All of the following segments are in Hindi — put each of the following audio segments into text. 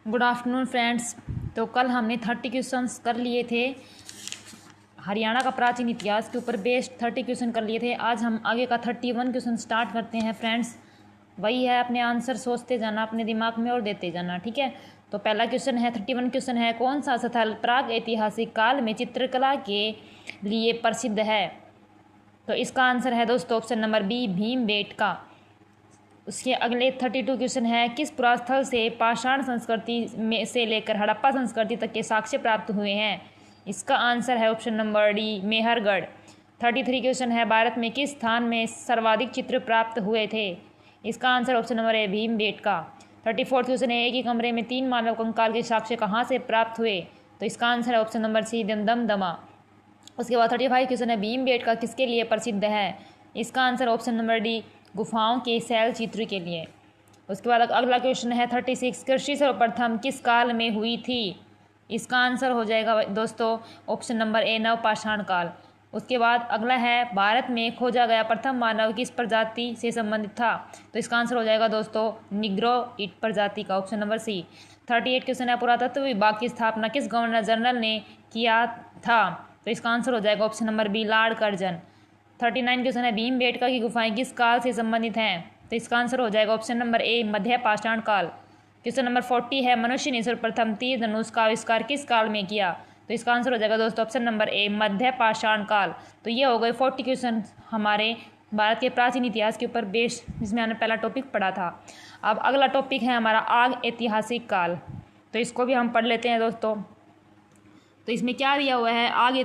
Good afternoon friends. तो कल हमने 30 क्वेश्चंस कर लिए थे, हरियाणा का प्राचीन इतिहास के ऊपर बेस्ड 30 क्वेश्चन कर लिए थे। आज हम आगे का 31 क्वेश्चन स्टार्ट करते हैं फ्रेंड्स। वही है, अपने आंसर सोचते जाना अपने दिमाग में और देते जाना, ठीक है। तो पहला क्वेश्चन है, 31 क्वेश्चन है, कौन सा स्थल प्राग ऐतिहासिक काल में चित्रकला के लिए प्रसिद्ध है? तो इसका आंसर है दोस्तों ऑप्शन नंबर बी, भीमबेटका। उसके अगले 32 क्वेश्चन है, किस पुरास्थल से पाषाण संस्कृति में से लेकर हड़प्पा संस्कृति तक के साक्ष्य प्राप्त हुए हैं? इसका आंसर है option number D, Mehrgarh. 33 question है, भारत में किस स्थान में सर्वाधिक चित्र प्राप्त हुए थे? इसका answer option number A, Bhimbetka. 34 question है, एक ही कमरे में 3 मानव कंकाल के साक्ष्य कहाँ से प्राप्त हुए? तो इसका आंसर है ऑप्शन नंबर सी, दमदमा। उसके बाद 35 क्वेश्चन है, भीमबेटका किसके लिए प्रसिद्ध है? इसका आंसर ऑप्शन नंबर डी, गुफाओं के शैल चित्र के लिए। उसके बाद अगला क्वेश्चन है 36, कृषि सर्वप्रथम किस काल में हुई थी? इसका आंसर हो जाएगा दोस्तों ऑप्शन नंबर ए, नवपाषाण काल। उसके बाद अगला है, भारत में खोजा गया प्रथम मानव किस प्रजाति से संबंधित था? तो इसका आंसर हो जाएगा दोस्तों निग्रोइड प्रजाति का, ऑप्शन नंबर सी। 38 क्वेश्चन है, पुरातत्व विभाग की स्थापना किस गवर्नर जनरल ने किया था? तो इसका आंसर हो जाएगा option number B, Lord Curzon. 39 question है, भीमबेटका की गुफाएं किस काल से संबंधित हैं? तो इसका आंसर हो जाएगा ऑप्शन नंबर ए, मध्य पाषाण काल। क्वेश्चन नंबर 40 है, मनुष्य ने सर्वप्रथम तीर धनुष का आविष्कार किस काल में किया? तो इसका आंसर हो जाएगा दोस्तों ऑप्शन नंबर ए, मध्य पाषाण काल। तो ये हो गए 40 क्वेश्चन हमारे भारत के प्राचीन इतिहास के ऊपर बेस्ड, जिसमें हमने पहला टॉपिक पढ़ा था। अब अगला टॉपिक है हमारा आग ऐतिहासिक काल। तो इसको भी हम पढ़ लेते हैं दोस्तों। तो इसमें क्या दिया हुआ है, आग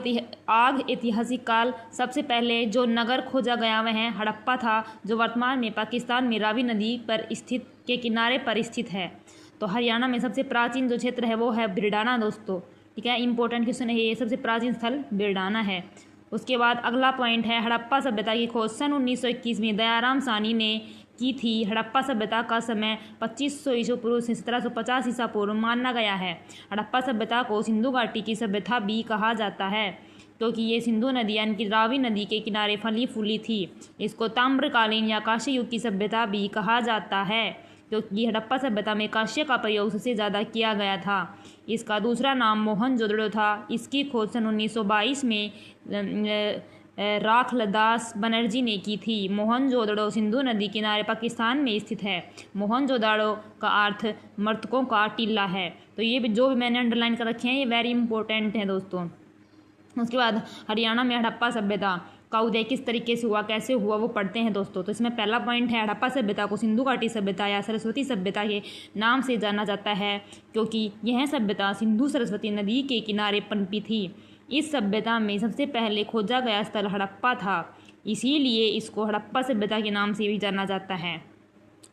ऐतिहासिक काल। सबसे पहले जो नगर खोजा गया वह है हड़प्पा था, जो वर्तमान में पाकिस्तान में रावी नदी पर स्थित के किनारे पर स्थित है। तो हरियाणा में सबसे प्राचीन जो क्षेत्र है वो है बिरडाना दोस्तों, ठीक है। इंपॉर्टेंट क्वेश्चन है ये, सबसे प्राचीन स्थल बिरडाना है। उसके बाद अगला पॉइंट है, हड़प्पा सभ्यता की खोज सन 1921 में दयाराम साहनी ने की थी। हड़प्पा सभ्यता का समय 2500 ईसा पूर्व से 1750 ईसा पूर्व माना गया है। हड़प्पा सभ्यता को सिंधु घाटी की सभ्यता भी कहा जाता है, क्योंकि ये सिंधु नदी यानी कि रावी नदी के किनारे फली फूली थी। इसको ताम्रकालीन या कांस्य युग की सभ्यता भी कहा जाता है, क्योंकि हड़प्पा सभ्यता में कांस्य का प्रयोग सबसे ज़्यादा किया गया था। इसका दूसरा नाम मोहनजोदड़ो था। इसकी खोज सन 1922 में राखलदास बनर्जी ने की थी। मोहनजोदड़ो सिंधु नदी किनारे पाकिस्तान में स्थित है। मोहनजोदड़ो का अर्थ मृतकों का टीला है। तो ये भी जो भी मैंने अंडरलाइन कर रखे हैं ये वेरी इंपॉर्टेंट है दोस्तों। उसके बाद हरियाणा में हड़प्पा सभ्यता का उदय किस तरीके से हुआ, कैसे हुआ, वो पढ़ते हैं दोस्तों। तो इसमें पहला पॉइंट है, हड़प्पा सभ्यता को सिंधु घाटी सभ्यता या सरस्वती सभ्यता के नाम से जाना जाता है, क्योंकि यह सभ्यता सिंधु सरस्वती नदी के किनारे पनपी थी। इस सभ्यता में सबसे पहले खोजा गया स्थल हड़प्पा था, इसीलिए इसको हड़प्पा सभ्यता के नाम से भी जाना जाता है।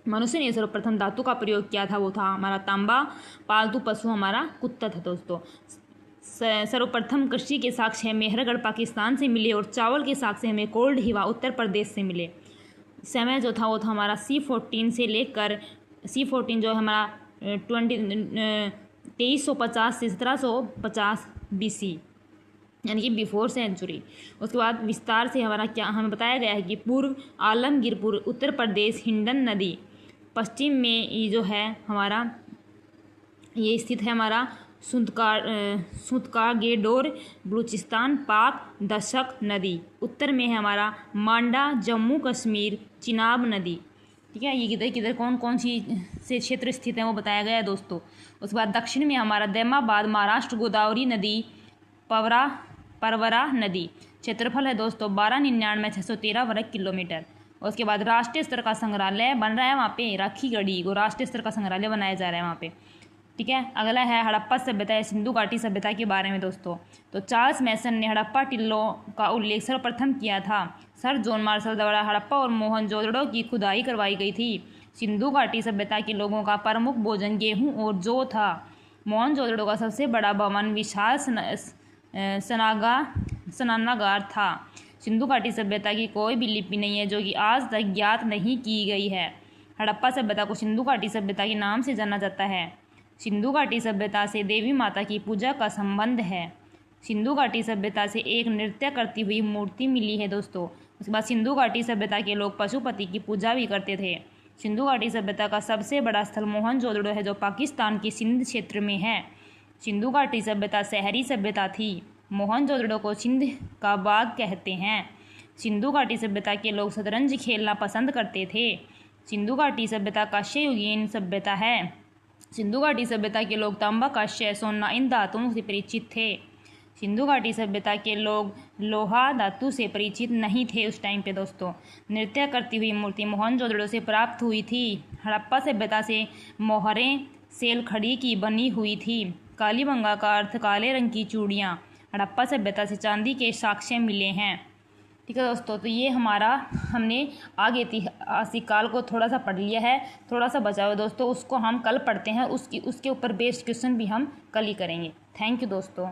मनुष्य ने सर्वप्रथम धातु का प्रयोग किया था, वो था हमारा तांबा। पालतू पशु हमारा कुत्ता था दोस्तों। सर्वप्रथम कृषि के साक्ष्य हमें मेहरगढ़ पाकिस्तान से मिले, और चावल के साक्ष्य हमें कोल्ड हिवा उत्तर प्रदेश से मिले। समय जो था वो था हमारा C14 से लेकर C14 जो हमारा 2350 से 1750 BC यानी कि बिफोर सेंचुरी। उसके बाद विस्तार से हमारा क्या हमें बताया गया है कि पूर्व आलमगीरपुर, उत्तर प्रदेश हिंडन नदी, पश्चिम में ये जो है हमारा ये स्थित है हमारा सुतकागेडोर, बलूचिस्तान, पाक, दशक नदी। उत्तर में है हमारा मांडा, जम्मू कश्मीर, चिनाब नदी, ठीक है। ये किधर किधर कौन कौन सी से क्षेत्र स्थित हैं वो बताया गया है दोस्तों। उसके बाद दक्षिण में हमारा दैमाबाद, महाराष्ट्र, गोदावरी नदी, परवरा नदी। क्षेत्रफल है दोस्तों 12,99,613 वर्ग किलोमीटर। उसके बाद राष्ट्रीय स्तर का संग्रहालय बन रहा है वहाँ पे, राखीगढ़ी को राष्ट्रीय स्तर का संग्रहालय बनाया जा रहा है वहाँ पे, ठीक है। अगला है हड़प्पा सभ्यता या सिंधु घाटी सभ्यता के बारे में दोस्तों। तो चार्ल्स मैसन ने हड़प्पा टिल्लों का उल्लेख सर्वप्रथम किया था। सर जॉन मार्शल द्वारा हड़प्पा और मोहनजोदड़ो की खुदाई करवाई गई थी। सिंधु घाटी सभ्यता के लोगों का प्रमुख भोजन गेहूँ और जौ था। मोहनजोदड़ो का सबसे बड़ा भवन विशाल स्नानागार था। सिंधु घाटी सभ्यता की कोई भी लिपि नहीं है जो कि आज तक ज्ञात नहीं की गई है। हड़प्पा सभ्यता को सिंधु घाटी सभ्यता के नाम से जाना जाता है। सिंधु घाटी सभ्यता से देवी माता की पूजा का संबंध है। सिंधु घाटी सभ्यता से एक नृत्य करती हुई मूर्ति मिली है दोस्तों। उसके बाद सिंधु घाटी सभ्यता के लोग पशुपति की पूजा भी करते थे। सिंधु घाटी सभ्यता का सबसे बड़ा स्थल मोहनजोदड़ो है, जो पाकिस्तान के सिंध क्षेत्र में है। सिंधु घाटी सभ्यता शहरी सभ्यता थी। मोहनजोदड़ो को सिंध का बाग कहते हैं। सिंधु घाटी सभ्यता के लोग शतरंज खेलना पसंद करते थे। सिंधु घाटी सभ्यता कांस्ययुगीन सभ्यता है। सिंधु घाटी सभ्यता के लोग तांबा, कांस्य, सोना इन धातुओं से परिचित थे। सिंधु घाटी सभ्यता के लोग लोहा धातु से परिचित नहीं थे उस टाइम पे दोस्तों। नृत्य करती हुई मूर्ति मोहनजोदड़ो से प्राप्त हुई थी। हड़प्पा सभ्यता से मोहरें सेल खड़ी की बनी हुई थी। कालीबंगा का अर्थ काले रंग की चूड़ियाँ। हड़प्पा सभ्यता से चांदी के साक्ष्य मिले हैं। ठीक है दोस्तों, तो ये हमने आगे ऐतिहासिक काल को थोड़ा सा पढ़ लिया है, थोड़ा सा बचा हुआ दोस्तों, उसको हम कल पढ़ते हैं। उसके ऊपर बेस्ड क्वेश्चन भी हम कल ही करेंगे। थैंक यू दोस्तों।